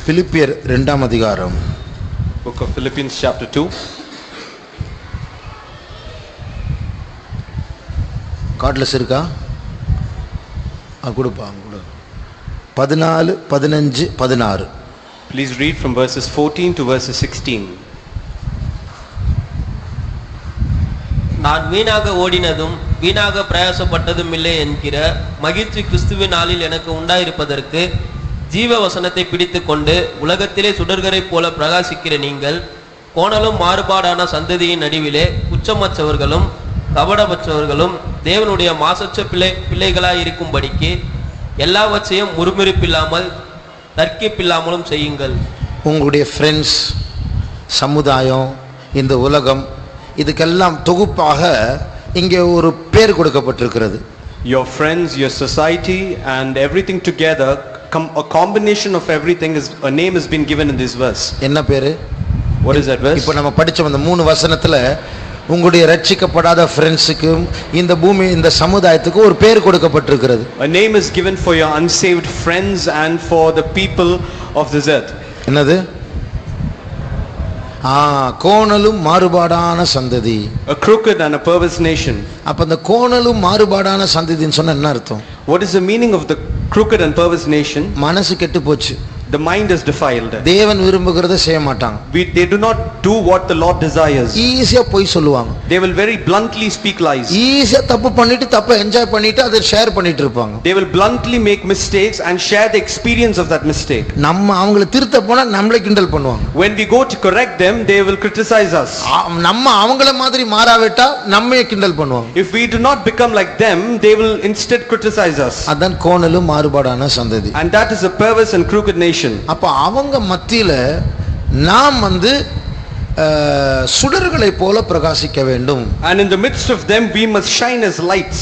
பிலிப்பியர் 2ஆம் அதிகாரம். Book of Philippians chapter 2. Cordless இருக்கா? கொடுப்பா கொடு. 14, 15, 16. Please read from verses 14 to verses 16. நான் வீணாக ஓடினதும் வீணாக பிரயாசப்பட்டதும் இல்லை என்கிற மகிழ்ச்சி கிறிஸ்துவின் நாளில் எனக்கு உண்டாயிருப்பதற்கு ஜீவ வசனத்தை பிடித்து கொண்டு உலகத்திலே சுடர்கரை போல பிரகாசிக்கிற நீங்கள் கோணலும் மாறுபாடான சந்ததியின் நடுவிலே குற்றமற்றவர்களும் கபடமற்றவர்களும் தேவனுடைய மாசற்ற பிள்ளைகளாய் இருக்கும்படிக்கு எல்லாவற்றையும் முறுமுறுப்பில்லாமல் தர்க்கிப்பில்லாமலும் செய்யுங்கள். உங்களுடைய ஃப்ரெண்ட்ஸ், சமுதாயம், இந்த உலகம், இதுக்கெல்லாம் தொகுப்பாக இங்கே ஒரு பேர் கொடுக்கப்பட்டிருக்கிறது. Your friends, your society and everything together, a combination of everything, is a name has been given in this verse. என்ன பேரு? What is that verse? இப்போ நம்ம படிச்ச அந்த 3 வசனத்துல உங்களுடைய ரட்சிக்கப்படாத ஃப்ரெண்ட்ஸுக்கும் இந்த பூமி இந்த சமுதாயத்துக்கு ஒரு பேர் கொடுக்கப்பட்டிருக்கிறது. A name is given for your unsaved friends and for the people of this earth. என்னது? கோணலும் மாறுபாடான சந்ததி. A crooked and a perverse nation. அப்ப அந்த கோணலும் மாறுபாடான சந்ததின்னு சொன்னா என்ன அர்த்தம்? What is the meaning of the crooked and perverse nation? மனசு கெட்டு போச்சு. The mind is defiled. தேவன் விரும்புகிறதை செய்ய மாட்டாங்க. They do not do what the Lord desires. ஈஸியா போய் சொல்லுவாங்க. They will very bluntly speak lies. ஈஸியா தப்பு பண்ணிட்டு தப்பை என்ஜாய் பண்ணிட்டு அதை ஷேர் பண்ணிட்டு இருப்பாங்க. They will bluntly make mistakes and share the experience of that mistake. நம்ம அவங்களை திருத்த போனா நம்மளை கிண்டல் பண்ணுவாங்க. When we go to correct them, they will criticize us. நம்ம அவங்கள மாதிரி மாறாவிட்டா நம்மையே கிண்டல் பண்ணுவாங்க. If we do not become like them, they will instead criticize us. அதான் கோணலும் மாறுபாடான சந்ததி. And that is a perverse and crooked nation. அப்ப அவங்க மத்தியில நாம் சுடர்களை போல பிரகாசிக்க வேண்டும். And in the midst of them we must shine as lights.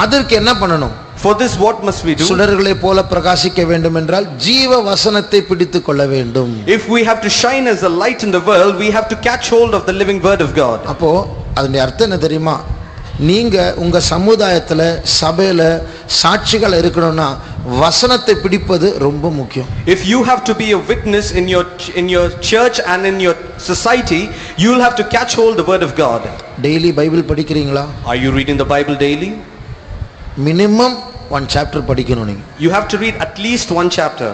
அதற்கு என்ன பண்ணணும்? For this what must we do? சுடர்களை போல பிரகாசிக்க வேண்டும் என்றால் ஜீவ வசனத்தை பிடித்துக் கொள்ள வேண்டும். If we have to shine as a light in the world, we have to catch hold of the living word of God. அப்போ அதனுடைய அர்த்தம் என்ன தெரியுமா? நீங்க உங்க சமுதாயத்துல சபையில சாட்சிகள் இருக்கணும்னா வசனத்தை பிடிப்பது ரொம்ப முக்கியம். If you have to be a witness in your church and in your society, you will have to catch hold the word of God. Daily Bible படிக்கிறீங்களா? Are you reading the Bible daily? Minimum 1 chapter படிக்கணும் நீங்க. You have to read at least 1 chapter.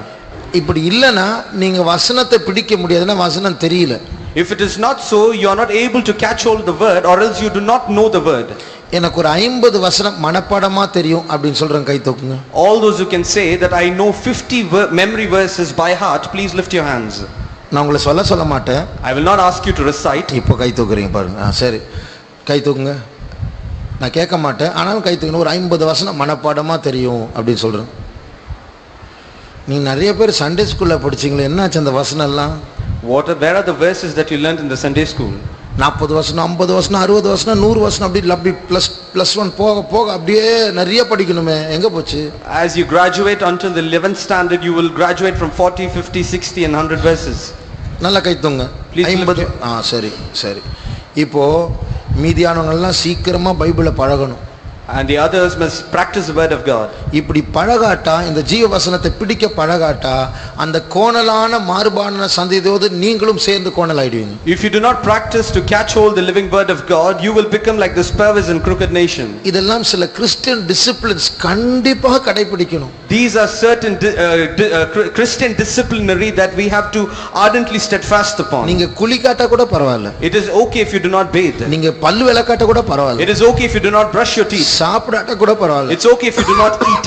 இப்படி இல்லனா நீங்க வசனத்தை பிடிக்க முடியாதுன்னா வசனம் தெரியல. If it is not so, you are not able to catch hold of the word, or else you do not know the word. எனக்கு ஒரு 50 வசனம் மனப்பாடமா தெரியும் அப்படினு சொல்றேன், கை தூக்குங்க. All those who can say that I know 50 memory verses by heart, please lift your hands. நான் உங்களை சொல்ல மாட்டேன். I will not ask you to recite. இப்போ கை தூக்குறீங்க பாருங்க. சரி, கை தூக்குங்க. நான் கேட்க மாட்டேன், ஆனாலும் கை தூக்குங்க. ஒரு 50 வசனம் மனப்பாடமா தெரியும் அப்படினு சொல்றேன். நீ நிறைய பேர் சண்டே ஸ்கூல்ல படிச்சீங்களே, என்னாச்சு அந்த வசனம் எல்லாம்? Where are the verses that you learned in the Sunday school? 40 வசனம், 50 வசனம், 60 வசனம், 100 வசனம், அப்படி +1 போக அப்படியே நிறைய படிக்கணுமே, எங்க போச்சு? As you graduate until the 11th standard, you will graduate from 40, 50, 60 and 100 verses. நல்லா கை தூங்க. 50. சரி. இப்போ மீதியானவங்க எல்லாம் சீக்கிரமா பைபிளை பழகணும். And the others must practice the word of God. இப்படி பழகாட்டா, இந்த ஜீவ வசனத்தை பிடிக்க பழகாட்டா, அந்த கோணலான மாறுபாடான சந்ததியோடு நீங்களும் சேர்ந்து கோணலாயிடுவீங்க. If you do not practice to catch hold the living word of God, you will become like this perverse and crooked nation. இதெல்லாம் சில கிறிஸ்டியன் டிசிப்ளின்ஸ் கண்டிப்பாக கடைபிடிக்கணும். These are certain Christian disciplinary that we have to ardently steadfast upon. நீங்க குளிக்காட்டா கூட பரவாயில்லை. It is okay if you do not bathe. நீங்க பல்லு விளக்காட்ட கூட பரவாயில்லை. It is okay if you do not brush your teeth. சாப்பிடாட்ட கூட பரவாயில்லை. It's okay if you do not eat.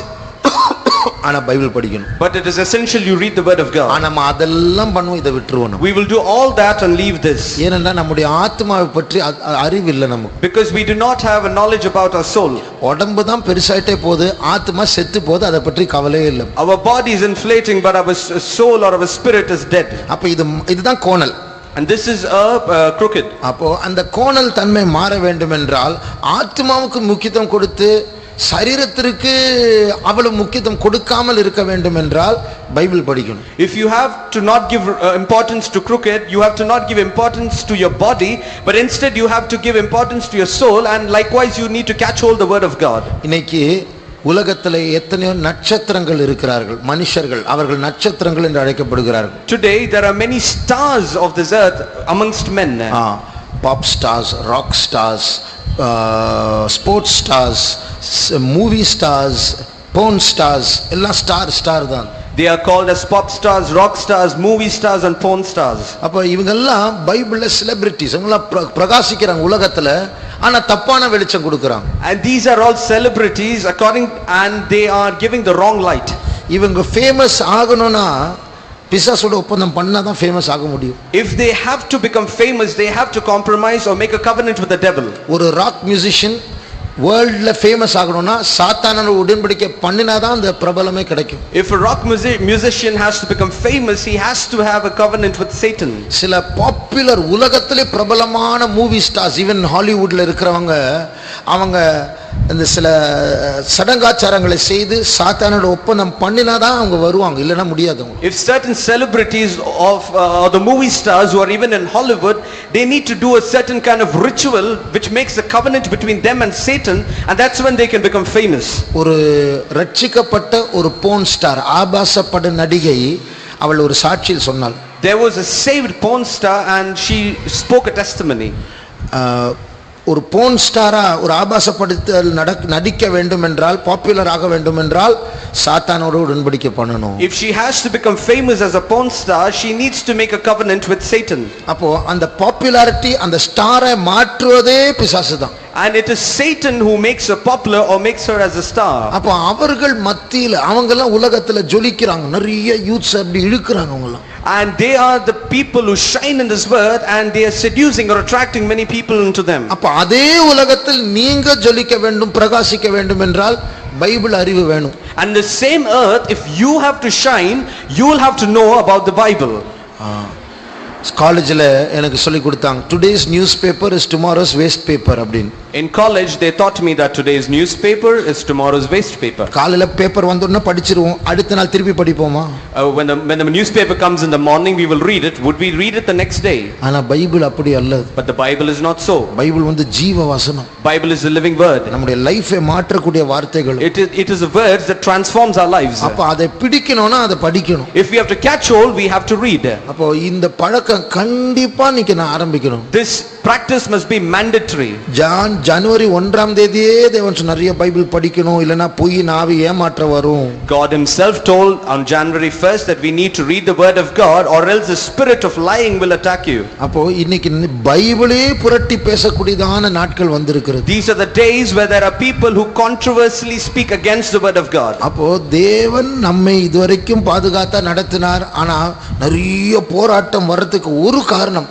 ஆனா பைபிள் படிக்கணும். But it is essential you read the word of God. ஆனா நம்ம அதெல்லாம் பண்ணுவோம், இதை விட்டுருவோம். We will do all that and leave this. ஏனென்றா நம்முடைய ஆத்மாவை பற்றி அறிவு இல்லை நமக்கு. Because we do not have a knowledge about our soul. உடம்பு தான் பெருசாயிட்டே போகுது, ஆத்மா செத்து போகுது, அதை பற்றி கவலையே இல்லை. Our body is inflating, but our soul or our spirit is dead. அப்ப இதுதான் கோணல். And this is a crooked. அப்போ அந்த கோணல் தன்மை மாற வேண்டும் என்றால் ஆத்மாவுக்கு முக்கியத்துவம் கொடுத்து சரீரத்திற்கு அவ்வளவு முக்கியத்துவம் கொடுக்காமல் இருக்க வேண்டும் என்றால் பைபிள் படிக்கணும். If you have to not give importance to cricket, you have to not give importance to your body, but instead you have to give importance to your soul, and likewise you need to catch hold the word of God. இன்னைக்கு உலகத்திலே எத்தனையோ நட்சத்திரங்கள் இருக்கிறார்கள், மனுஷர்கள், அவர்கள் நட்சத்திரங்கள் என்று அழைக்கப்படுகிறார்கள். Today there are many stars of this earth amongst men. Pop stars, rock stars, sports stars, movie stars, porn stars, எல்லாம் ஸ்டார் தான். They are called as pop stars, rock stars, movie stars and porn stars. அப்ப இவங்க எல்லாம் பைபிள்ல celebrities, அவங்க பிரகாசிக்கிறாங்க உலகத்துல, ஆனா தப்பான வெளிச்சம் கொடுக்கறாங்க. And these are all celebrities and they are giving the wrong light. இவங்க ஃபேமஸ் ஆகணும்னா பிசாசோட ஒப்பந்தம் பண்ணாதான் ஃபேமஸ் ஆக முடியும். If they have to become famous, they have to compromise or make a covenant with the devil. ஒரு rock musician வேர்ல்ட்ல famous ஆகணும்னா சாத்தானோட உடன்படிக்கை பண்ணினாதான் அந்த பிரபலமே கிடைக்கும். If a rock musician has to become famous, he has to have a covenant with Satan. சில popular உலகத்திலே பிரபலமான movie stars, even ஹாலிவுட்ல இருக்கிறவங்க, அவங்க இந்த சில சடங்காச்சாரங்களை செய்து சாத்தானோட ஒப்பந்தம் பண்ணினாதான் அவங்க வருவாங்க, இல்லைன்னா முடியாது. If certain celebrities of or the movie stars who are even in Hollywood, they need to do a certain kind of ritual which makes a covenant between them and Satan, and that's when they can become famous. ஒரு ரட்சிக்கப்பட்ட ஒரு Bourne star, ஆபாச பட நடிகை, அவள் ஒரு சாட்சியில் சொன்னாள். There was a saved porn star and she spoke a testimony. ஒரு போர்ன் ஸ்டாரா ஒரு ஆபாசப்படுத்தல் நடிக்க வேண்டும் என்றால், பாப்புலர் ஆக வேண்டும் என்றால் சாத்தானோடு உடன்படிக்கை பண்ணணும். If she has to become famous as a porn star, she needs to make a covenant with Satan. அப்போ அந்த பாப்புலாரிட்டி, அந்த ஸ்டாரை மாற்றுவதே பிசாசு தான். And it is Satan who makes her popular or makes her as a star. அப்போ அவர்கள் மத்தியில அவங்க எல்லாம் உலகத்துல ஜொலிக்கிறாங்க, நிறைய யூத்ஸ் அப்படி இழுக்குறாங்க அவங்க எல்லாம். And they are the people who shine in this world, and they are seducing or attracting many people into them. அப்ப அதே உலகத்தில் நீங்க ஜொலிக்க வேண்டும், பிரகாசிக்க வேண்டும் என்றால் பைபிள் அறிவு வேணும். And the same earth, if you have to shine, you will have to know about the Bible. காலேஜ்ல எனக்கு சொல்லி கொடுத்தாங்க, today's news paper is tomorrow's waste paper அப்படின்னு. In college they taught me that today's newspaper is tomorrow's waste paper. காலையில paper வந்தோம்னா படிச்சிருவோம், அடுத்த நாள் திருப்பி படிப்போமா? When the newspaper comes in the morning, we will read it. Would we read it the next day? ஆனா Bible அப்படி அல்ல. But the Bible is not so. Bible வந்து ஜீவ வசனம். Bible is the living word. நம்முடைய லைஃபை மாற்றக்கூடிய வார்த்தைகள். It is a word that transforms our lives. அப்ப அதை பிடிக்கணும்னா அதை படிக்கணும். If we have to catch hold, we have to read. அப்போ இந்த பழக்கம் கண்டிப்பா நீங்க ஆரம்பிக்கணும். This practice must be mandatory. ஜனவரி 1ஆம் தேதியே தேவன் நிறைய பைபிள் படிக்கணும், இல்லனா பொய் நாவி ஏமாற்ற வரும். God himself told on January 1st that we need to read the word of God, or else the spirit of lying will attack you. அப்போ இன்னைக்கு பைபிளே புரட்டி பேசக்கூடியதான நாட்கள் வந்திருக்கிறது. These are the days where there are people who controversially speak against the word of God. அப்போ தேவன் நம்மை இதுவரைக்கும் பாதுகாத்தா நடத்தினார், ஆனா நிறைய போராட்டம் வரதுக்கு ஒரு காரணம்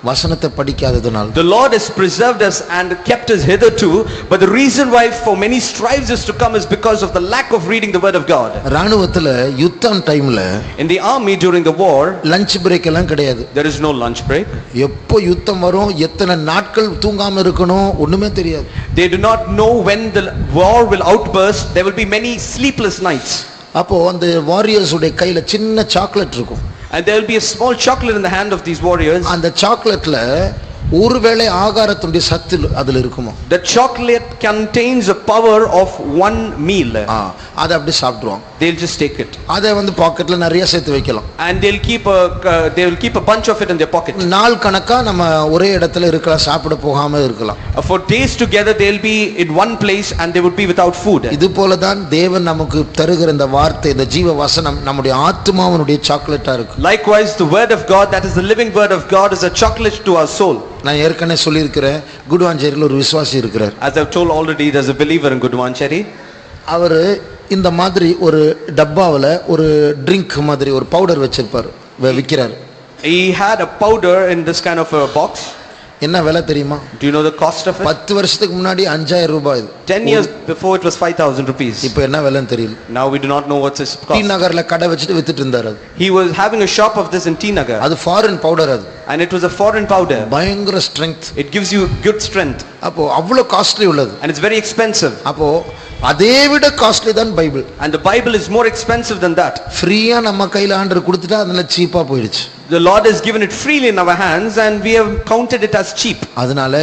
வசனத்தை படிக்காததனால். The Lord has preserved us and kept us hitherto, but the reason why for many strives is to come is because of the lack of reading the word of God. ராணுவத்துல யுத்தம் டைம்ல, in the army during the war, lunch break எல்லாம் கிடையாது. there is no lunch break. எப்போ யுத்தம் வரும், எத்தனை நாட்கள் தூங்காம இருக்கணும், ஒண்ணுமே தெரியாது. They do not know when the war will outburst. There will be many sleepless nights. அப்போ அந்த வாரியர்ஸ் உடைய கையில சின்ன சாக்லேட் இருக்கும். And there will be a small chocolate in the hand of these warriors. அந்த சாக்லேட்ல ஒருவேளை ஆகாரத்துடைய சத்து அதுல இருக்குமா? The chocolate contains a power of one meal. அதை அப்படி சாப்பிடுவாங்க. They'll just take it. அதை வந்து பாக்கெட்ல நிறைய சேர்த்து வைக்கலாம். And they'll keep a bunch of it in their pocket. நாள் கணக்கா நம்ம ஒரே இடத்துல இருக்கலாம், சாப்பிட போகாம இருக்கலாம். For days together they'll be in one place and they would be without food. இது போல தான் தேவன் நமக்கு தருகிற இந்த வார்த்தை, இந்த ஜீவ வசனம் நம்முடைய ஆத்மாவினுடைய சாக்லேட்டா இருக்கு. Likewise the word of God, that is the living word of God, is a chocolate to our soul. நான் ஏற்கனவே சொல்லியிருக்கிறேன், குடுவாஞ்சேரியில் ஒரு விசுவாசி இருக்கிறார். As I've told already, there's a believer in Guduvancheri. அவரு இந்த மாதிரி ஒரு டப்பாவுல ஒரு ட்ரிங்க் மாதிரி ஒரு பவுடர் வச்சிருப்பார், விக்கிறார். He had a powder in this kind of a box. என்ன விலை தெரியுமா? Do you know the cost of it? 10 வருஷத்துக்கு முன்னாடி 5000 ரூபாய். 10 years before it was 5000 rupees. இப்போ என்ன விலைன்னு தெரியல. Now we do not know what's its cost. T நகர்ல கடை வச்சிட்டு வித்துட்டு இருந்தார். He was having a shop of this in T Nagar. அது ஃபாரின் பவுடர் அது. And it was a foreign powder. பயங்கர strength. It gives you good strength. அப்போ அவ்வளவு காஸ்ட்லி உள்ளது. And it's very expensive. அப்போ அதை விட காஸ்ட்லி தான் Bible. And the Bible is more expensive than that. ஃப்ரீயா நம்ம கையில ஆண்டவர் கொடுத்துட்டா அதனால சீப்பா போயிடுச்சு. The Lord has given it freely in our hands and we have counted it as cheap. அதனால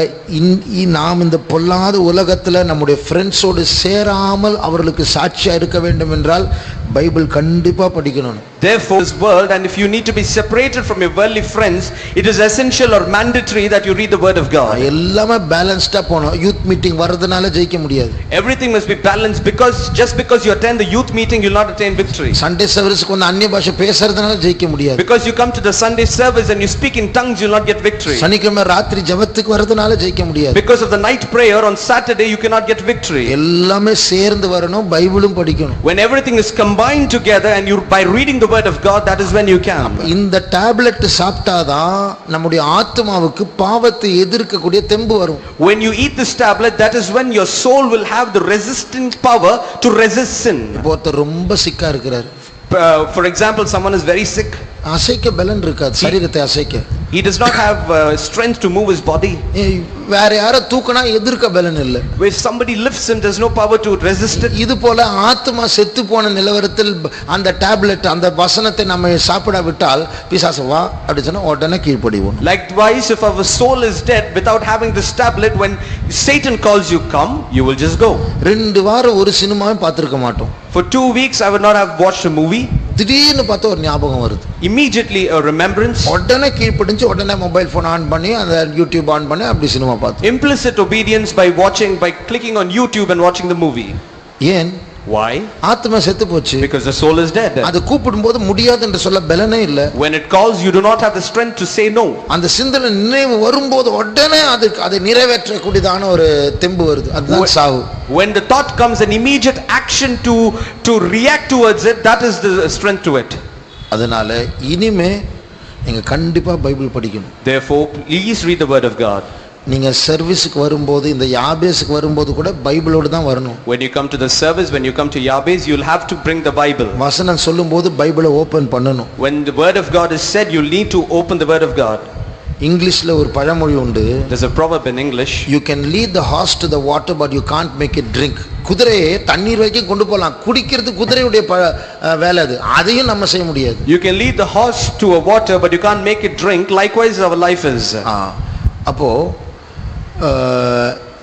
நாம் இந்த பொல்லாத உலகத்துல நம்முடைய ஃப்ரெண்ட்ஸோடு சேராமல் அவர்களுக்கு சாட்சியா இருக்க வேண்டும் என்றால் பைபிள் கண்டிப்பா படிக்கணும். Therefore this world, and if you need to be separated from your worldly friends, it is essential or mandatory that you read the word of God. எல்லாமே பேலன்ஸ்டா போணும். யூத் மீட்டிங் வரதுனால ஜெயிக்க முடியாது. Everything must be balanced, because just because you attend the youth meeting you will not attain victory. Sunday சர்வீஸ்க்கு வந்து அந்நிய பாஷை பேசுறதுனால ஜெயிக்க முடியாது. Because you come to the Sunday service and you speak in tongues you will not get victory. சனிக்கிழமை ராத்திரி ஜெபத்துக்கு வரதுனால ஜெயிக்க முடியாது. Because of the night prayer on Saturday you cannot get victory. எல்லாமே சேர்ந்து வரணும். பைபிளும் படிக்கணும். When everything is combined together and you by reading the word of God, that is when you can. இந்த டேப்லெட் சாப்பிட்டாதான் நம்முடைய ஆத்மாவுக்கு பாவத்தை எதிர்க்கக்கூடிய தெம்பு வரும். When you eat this tablet, that is when your soul will have the resistant power to resist sin. இப்போ ஒருத்தர் ரொம்ப சிக்கா இருக்கிறார். For example, someone is very sick. அசைக்க பலன் இருக்காது. சரீரத்தை அசைக்க He does not have strength to move his body. வேற யாரை தூக்கினா எதிர்க்க பலன் இல்லை. If somebody lifts him, there's no power to resist it. இது போல ஆத்மா செத்து போன நிலவரத்தில் அந்த டேப்லெட் அந்த வசனத்தை நம்ம சாப்பிட விட்டால் பிசாசு வா அப்படி சொன்னா உடனே கீழ்ப்படிவோம். Likewise, if our soul is dead without having this tablet, when Satan calls you come, you will just go. 2 வாரம் ஒரு சினிமாவும் பார்த்திருக்க மாட்டோம். For 2 weeks I would not have watched a movie. திடீர்னு பார்த்தா ஒரு ஞாபகம் வருது. Immediately a remembrance. உடனே கீழ்ப்படிஞ்சு உடனே மொபைல் போன் ஆன் பண்ணி அந்த யூடியூப் ஆன் பண்ணி அப்படி சினிமா பார்த்தோம். Implicit obedience by clicking on YouTube and watching the movie. ஏன்? Why? ஆத்மா செத்து போச்சு. Because the soul is dead. அது கூப்பிடும்போது முடியாது என்று சொல்ல பலனே இல்ல. When it calls, you do not have the strength to say no. அந்த சிந்தனை நினைவு வரும்போது உடனே அதை நிறைவேற்றக்கூடியதான ஒரு தெம்பு வருது. அதுதான் சாவு. When the thought comes, an immediate action to react towards it, that is the strength to it. அதனால இனிமே நீங்க கண்டிப்பா பைபிள் படிக்கணும். Therefore, please read the word of God. நீங்க சர்வீஸ்க்கு வரும்போது இந்த யாபேஸ்க்கு வரும்போது கூட பைபிளோடு தான் வரணும். When you come to the service, when you come to Yabes, you'll have to bring the Bible. வசனம் சொல்லும்போது பைபிளை ஓபன் பண்ணணும். When the word of God is said, you'll need to open the word of God. இங்கிலீஷ்ல ஒரு பழமொழி உண்டு. There's a proverb in English. You can lead the horse to the water but you can't make it drink. குதிரையை தண்ணீர் வரைக்கும் கொண்டு போலாம். குடிக்கிறது குதிரையுடைய வேலை அது. அதையும் நம்ம செய்ய முடியாது. You can lead the horse to a water but you can't make it drink. Likewise our life is. அப்போ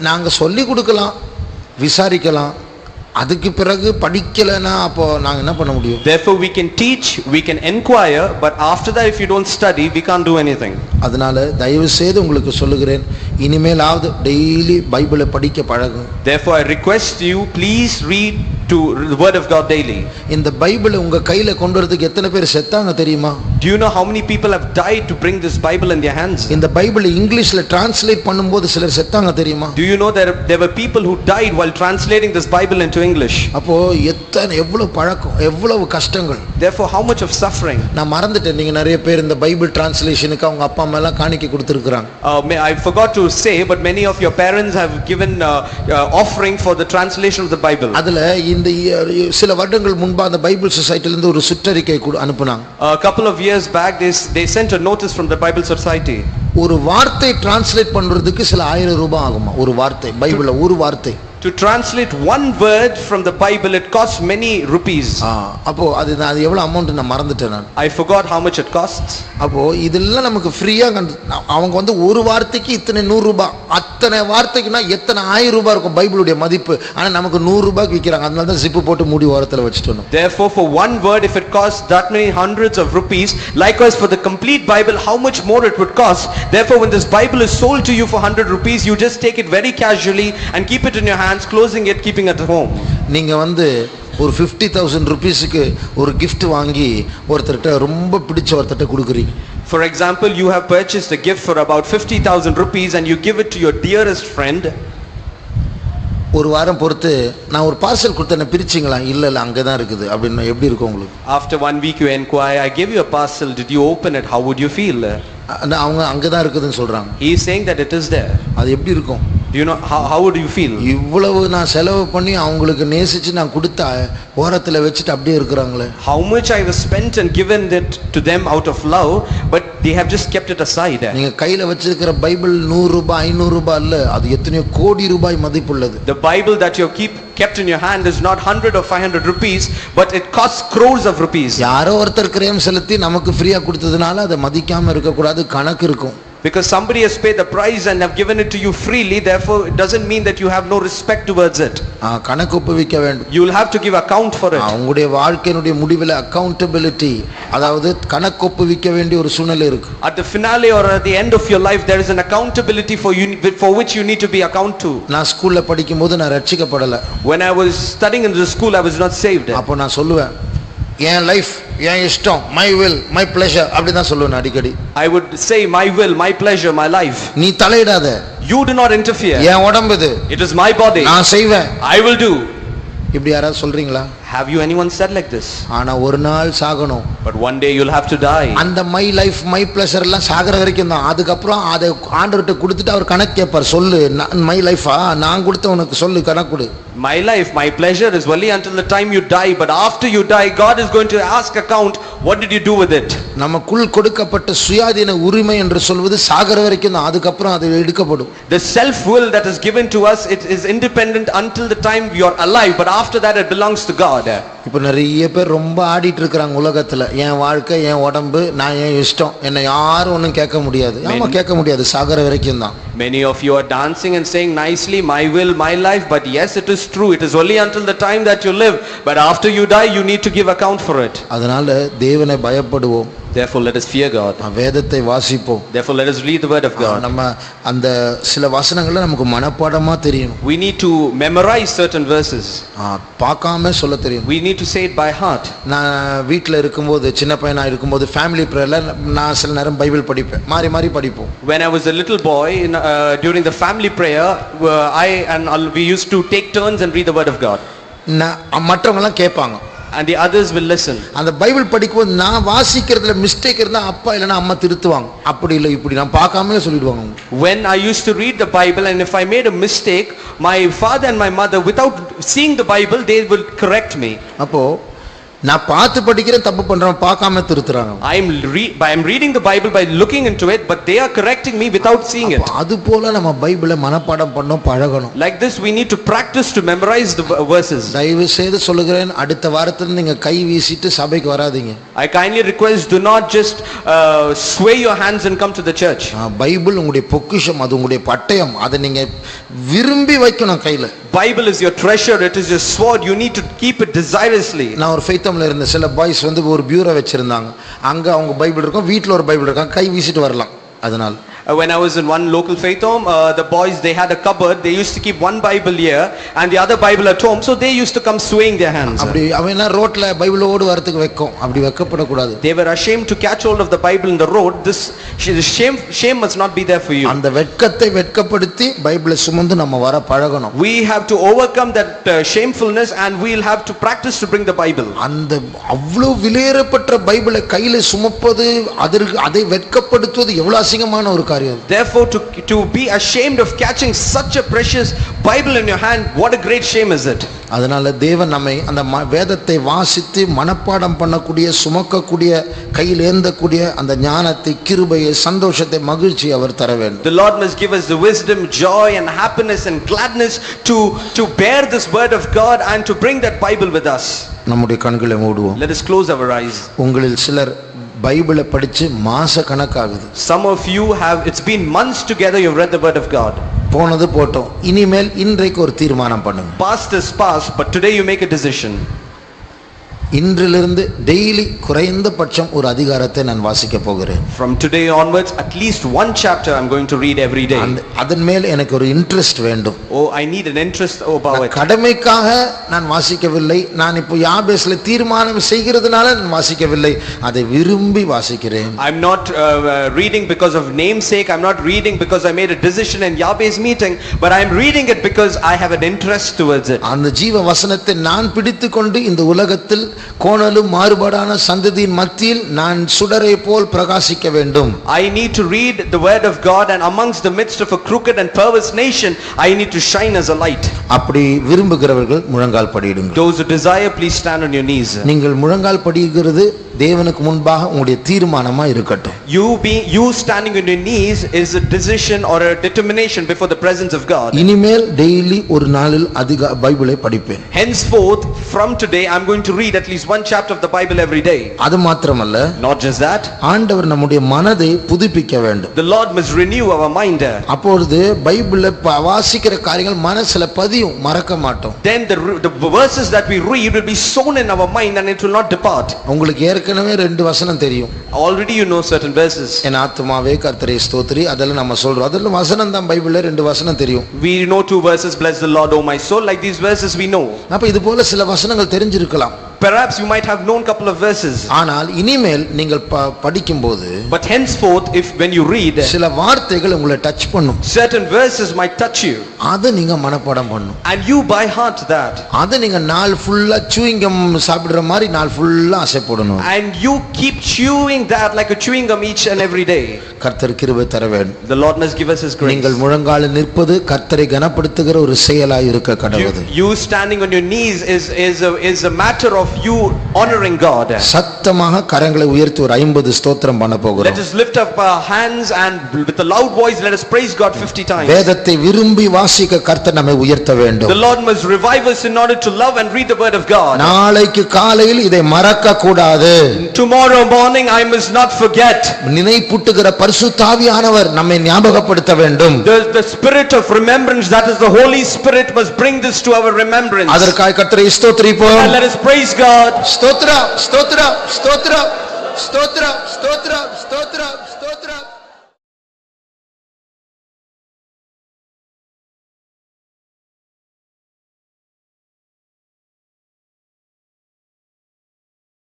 நாங்க சொல்லி கொடுக்கலாம், விசாரிக்கலாம். அதுக்கு பிறகு படிக்கலனா அப்போ நாங்க என்ன பண்ண முடியும்? Therefore we can teach, we can inquire, but after that if you don't study, we can't do anything. அதனால தயவு செய்து உங்களுக்கு சொல்லுகிறேன், இனிமேலாவது டெய்லி பைபிளை படிக்க பழகுங்க. Therefore I request you, please read to the word of God daily. இந்த பைபிளை உங்க கையில கொண்டு வரதுக்கு எத்தனை பேர் செத்தாங்க தெரியுமா? Do you know how many people have died to bring this Bible in their hands? இந்த பைபிளை இங்கிலீஷ்ல டிரான்ஸ்லேட் பண்ணும்போது சிலர் செத்தாங்க தெரியுமா? Do you know there were people who died while translating this Bible into English? அப்போ எவ்வளவு பழக்கம், எவ்வளவு கஷ்டங்கள். Therefore how much of suffering. நான் மறந்துட்டேன், நீங்க நிறைய பேர் இந்த பைபிள் டிரான்ஸ்லேஷனுக்கு அவங்க அப்பா அம்மா எல்லாம் காணிக்கை கொடுத்திருக்காங்க. I forgot to say, but many of your parents have given offering for the translation of the Bible. அதுல இந்த சில வருடங்கள் முன்பு அந்த பைபிள் சொசைட்டில இருந்து ஒரு சுற்றறிக்கை அனுப்புனாங்க. A couple of years back they sent a notice from the Bible Society. ஒரு வார்த்தை டிரான்ஸ்லேட் பண்றதுக்கு சில 1000 ரூபாய் ஆகுமா? ஒரு வார்த்தை பைபிள்ல ஒரு வார்த்தை. To translate one word from the Bible, it costs many rupees. அப்போ அது எவ்வளவு அமௌண்ட் நான் மறந்துட்டேன் நான். I forgot how much it costs. அப்போ இதெல்லாம் நமக்கு ஃப்ரீயா அவங்க வந்து ஒரு வார்த்தைக்கு இத்தனை 100 ரூபாய், அத்தனை வார்த்தைக்குனா எத்தனை 1000 ரூபாய் இருக்கும் பைபிளுடைய மதிப்பு. ஆனா நமக்கு 100 ரூபாய்க்கு விக்கிறாங்க. அதனால தான் ஜிப் போட்டு மூடி ஓரத்துல வச்சிட்டோம். Therefore for one word, if it costs that many hundreds of rupees, likewise for the complete Bible, how much more it would cost. Therefore when this Bible is sold to you for 100 rupees, you just take it very casually and keep it in your hand, closing it, keeping it at home. நீங்க வந்து ஒரு 50,000 ரூபீஸ்க்கு ஒரு gift வாங்கி ஒருத்தர்ட்ட ரொம்ப பிடிச்ச ஒருத்தர்ட்ட கொடுக்குறீங்க. For example, you have purchased a gift for about 50,000 rupees and you give it to your dearest friend. ஒரு வாரம் பொறுத்து நான் ஒரு பார்சல் கொடுத்தேன், பிரிச்சிங்களா? இல்ல அங்க தான் இருக்குது அப்படினா எப்படி இருக்கும் உங்களுக்கு? After 1 week you inquire, I gave you a parcel, did you open it? How would you feel? அவங்க அங்க தான் இருக்குதுன்னு சொல்றாங்க. He is saying that it is there. அது எப்படி இருக்கும்? Do you know how would you feel? இவ்வளவு நான் செலவு பண்ணி அவங்களுக்கு நேசிச்சு நான் கொடுத்த ஓரத்துல வச்சுட்டு அப்படியே இருக்கிறாங்களே. How much I have spent and given it to them out of love, but they have just kept it aside. நீங்க கையில வச்சிருக்கிற பைபிள் 100 ரூபாய் 500 ரூபாய் இல்ல, அது எத்தனையோ கோடி ரூபாய் மதிப்புள்ளது. The Bible that you kept in your hand is not 100 or 500 rupees, but it costs crores of rupees. யாரோ ஒருத்தர் கிரயம் செலுத்தி நமக்கு ஃப்ரீயா கொடுத்ததுனால அதை மதிக்காம இருக்க கூடாது, கணக்கு இருக்கும். Because somebody has paid the price and have given it to you freely, therefore it doesn't mean that you have no respect towards it. கணக்கு ஒப்புவிக்க வேண்டும். You will have to give account for it. உங்களுடைய வாழ்க்கையினுடைய முடிவில் accountability, அதாவது கணக்கு ஒப்புவிக்க வேண்டிய ஒரு சூழ்நிலை இருக்கு. At the finale or at the end of your life there is an accountability for which you need to be account to. நான் ஸ்கூல்ல படிக்கும்போது நான் ரட்சிக்கப்படல. When I was studying in the school I was not saved. அப்போ நான் சொல்லுவேன், என் life என் இஷ்டம், my will my pleasure அப்படி தான் சொல்லுவேன் அடிக்கடி. I would say my will, my pleasure, my life. நீ தலையிடாத. You do not interfere. என் உடம்பு இது. It is my body. நான் செய்வேன். I will do. இப்படி யாராவது சொல்றீங்களா? Have you anyone said like this? ஆனா ஒரு நாள் சாகணும். But one day you'll have to die. அந்த மை லைஃப் மை பிளஷர் எல்லாம் சாகற வரைக்கும் தான். அதுக்கப்புறம் அதை ஆண்டவர்கிட்ட கொடுத்துட்டு அவர் கணக்கு கேட்பார். சொல்லு, மை லைஃபா நான் கொடுத்த உனக்கு சொல்லு, கணக்கு கொடு. My life, my pleasure is only until the time you die, but after you die God is going to ask account, what did you do with it? நமக்குள் கொடுக்கப்பட்ட சுயாதீன உரிமை என்று சொல்வது சாகற வரைக்கும் தான். அதுக்கப்புறம் அது எடுக்கப்படும். The self will that is given to us, it is independent until the time you are alive, but after that it belongs to God. இப்போ நிறைய பேர் ரொம்ப ஆடிட்டு இருக்காங்க உலகத்துல, என் வாழ்க்கை என் உடம்பு நான் என் இஷ்டம், என்னை யாரும் ஒன்றும் கேட்க முடியாது. ஆமா, கேட்க முடியாது, சாகர வரைக்கும் தான். Many of you are dancing and saying nicely, my will, my life, but yes, it is true, it is only until the time that you live, but after you die you need to give account for it. அதனால தேவனை பயப்படுவோம். Therefore let us fear God. வேதத்தை வாசிப்போம். Therefore let us read the word of God. நம்ம அந்த சில வசனங்களை நமக்கு மனப்பாடமா தெரியணும். We need to memorize certain verses. பார்க்காம சொல்ல தெரியும். We need to say it by heart. நான் வீட்டில் இருக்கும்போது, சின்ன பையனா இருக்கும்போது ஃபேமிலி ப்ரேயர்ல நான் சில நேரம் பைபிள் படிப்பேன், மாறி மாறி படிப்போம். When I was a little boy, during the family prayer, we used to take turns and read the word of God. மற்றவங்க எல்லாம் கேட்பாங்க. And the others will listen. அந்த பைபிள் படிக்கும்போது நான் வாசிக்கிறதுல மிஸ்டேக் இருந்தா அப்பா இல்லைன்னா அம்மா திருத்துவாங்க. அப்படி இல்லை இப்படி நான் பார்க்காமலே சொல்லிடுவாங்க. When I used to read the Bible and if I made a mistake, my father and my mother, without seeing the Bible, they will correct me. அப்போ நான் பார்த்து படிக்கிறேன், தப்பு பண்றேன், பார்க்காம திருத்துறாங்க. I am reading the Bible by looking into it, but they are correcting me without seeing it. அது போல நம்ம பைபிளை மனப்பாடம் பண்ணோம், பழகணும். Like this we need to practice to memorize the verses. தயவு செய்து சொல்லுகிறேன், அடுத்த வாரத்துல நீங்க கை வீசிட்டு சபைக்கு வராதீங்க. I kindly request, do not just sway your hands and come to the church. Bible உங்களுடைய பொக்கிஷம், அது உங்களுடைய பட்டயம், அதை நீங்க விரும்பி வைக்கணும் கையில. Bible is your treasure, it is your sword, you need to keep it desirously. நான் ஒரு ஃபெய்த்தம்ல இருந்த சில பாய்ஸ் வந்து ஒரு பியூரோ வச்சிருந்தாங்க. அங்க அவங்க பைபிள் இருக்கும், வீட்ல ஒரு பைபிள் இருக்கும், கை வீசிட்டு வரலாம். அதனால When I was in one local faith home, the boys, they had a cupboard, they used to keep one Bible here and the other Bible at home, so they used to come swaying their hands. அப்படி அவனா ரோட்ல Bible ஓடு வரதுக்கு வைக்கும், அப்படி வைக்கப்பட கூடாது. They were ashamed to catch hold of the Bible in the road. This shame must not be there for you. அந்த வெட்கத்தை வெட்கப்படுத்தி பைபிளை சுமந்து நம்ம வர பழகணும். We have to overcome that shamefulness and we'll have to practice to bring the Bible. அந்த அவ்வளவு விலையேறப்பட்ட பைபிளை கையில சுமப்பது, அதற்கு அதை வெட்கப்படுத்துவது எவ்வளவு அசிங்கமான ஒரு காரியம். Therefore to be ashamed of catching such a precious Bible in your hand, what a great shame is it. அதனால தேவன் நம்மை அந்த வேதத்தை வாசித்து மனப்பாடம் பண்ணக்கூடிய, சுமக்கக்கூடிய, கையில் ஏந்தக்கூடிய அந்த ஞானத்தை, கிருபையை, சந்தோஷத்தை, மகிழ்ச்சி அவர் தர வேண்டும். The Lord must give us the wisdom, joy and happiness and gladness to bear this word of God and to bring that Bible with us. நம்முடைய கண்களை மூடுவோம். Let us close our eyes. உங்களில் சிலர் பைபிளை படிச்சு மாச கணக்காகுது. Some of you have, it's been months together you've read the word of God. போனது போட்டோம், இனிமேல் இன்றைக்கு ஒரு தீர்மானம் பண்ணுங்க. Past is past, but today you make a decision. இன்றிலிருந்து டெய்லி குறைந்தபட்சம் ஒரு அதிகாரத்தை நான் வாசிக்க போகிறேன். From today onwards, at least one chapter I'm going to read every day. அதன் மேல் எனக்கு ஒரு இன்ட்ரெஸ்ட் வேண்டும். Oh, I need an interest about it. கடமைக்காக நான் வாசிக்கவில்லை, நான் இப்போ யாபேஸ்ல தீர்மானம் செய்கிறதுனால நான் வாசிக்கவில்லை, அதை விரும்பி வாசிக்கிறேன். I'm not reading because of namesake, I'm not reading because I made a decision in Yahweh's meeting, but I'm reading it because I have an interest towards it. அந்த ஜீவ வசனத்தை நான் பிடித்துக்கொண்டு இந்த உலகத்தில் கோணலும் மாறுபாடான சந்ததியின் மத்தியில் நான் சுடரை போல் பிரகாசிக்க வேண்டும். I need to read the word of God, and amongst the midst of a crooked and perverse nation, I need to shine as a light. அப்படி விரும்புகிறவர்கள் முழங்கால் படியிடுங்கள். Those who desire, please stand on your knees. நீங்கள் முழங்கால் படியிடுகிறது தேவனுக்கு முன்பாக உங்களுடைய தீர்மானமா இருக்கட்டும். You standing on your knees is a decision or a determination before the presence of God. இனிமேல் டெய்லி ஒரு நாளில் அதிக பைபிளை படிப்பேன். Henceforth, from today, I'm going to read at least one chapter of the Bible every day. அது மாத்திரமல்ல, Not just that, ஆண்டவர் நம்முடைய மனதை புதுப்பிக்க வேண்டும். the Lord must renew our mind. அப்பொழுது பைபிளை வாசிக்கிற காரியங்கள் மனசுல பதியும், மறக்க மாட்டோம். Then the verses that we read will be sown in our mind and it will not depart. உங்களுக்கு ஏற்கனவே 2 வசனம் தெரியும். Already you know certain verses. என் ஆத்துமாவே கர்த்தரை ஸ்தோத்திரி, அதெல்லாம் நம்ம சொல்றோம். அதெல்லாம் வசனம் தான், பைபிள்ல 2 வசனம் தெரியும். We know 2 verses, bless the Lord, O my soul. Like these verses we know. அப்ப இது போல சில வசனங்கள் தெரிஞ்சிருக்கலாம். Perhaps you might have known couple of verses. ஆனால் இனிமேல் நீங்கள் படிக்கும்போது, But henceforth, when you read, சில வார்த்தைகள் உங்களை டச் பண்ணும். certain verses might touch you. அதை நீங்க மனப்பாடம் பண்ணணும். And you by heart that. அதை நீங்க நாள் ஃபுல்லா chewing gum சாப்பிடுற மாதிரி நாள் ஃபுல்லா ஆசை போடணும். And you keep chewing that like a chewing gum each and every day. கர்த்தர் கிருபை தர வேண்டும். The Lord must give us His grace. நீங்கள் முழங்காலில் நிற்பது கர்த்தரை கனப்படுத்துகிற ஒரு செயலாய் இருக்க கடவுது. You standing on your knees is a matter of you honoring God. சத்தமாக கரங்களை உயர்த்தி ஒரு 50 ஸ்தோத்திரம் பண்ண போகிறோம். Let us lift up our hands and with a loud voice let us praise God 50 times. வேதத்தை விரும்பி வாசிக்க கர்த்தர் நம்மை உயர்த்த வேண்டும். The Lord must revive us in order to love and read the word of God. நாளைக்கு காலையில் இதை மறக்க கூடாது. Tomorrow morning I must not forget. நினைப்பூட்டுகிற பரிசுத்த ஆவியானவர் நம்மை ஞாபகப்படுத்த வேண்டும். The spirit of remembrance, that is the Holy Spirit, must bring this to our remembrance. அதற்காக கர்த்தரை ஸ்தோத்திரிப்போம். Let us praise God. ஸ்தோத்திரம் ஸ்தோத்திரம் ஸ்தோத்திரம் ஸ்தோத்திரம் ஸ்தோத்திரம் ஸ்தோத்திரம்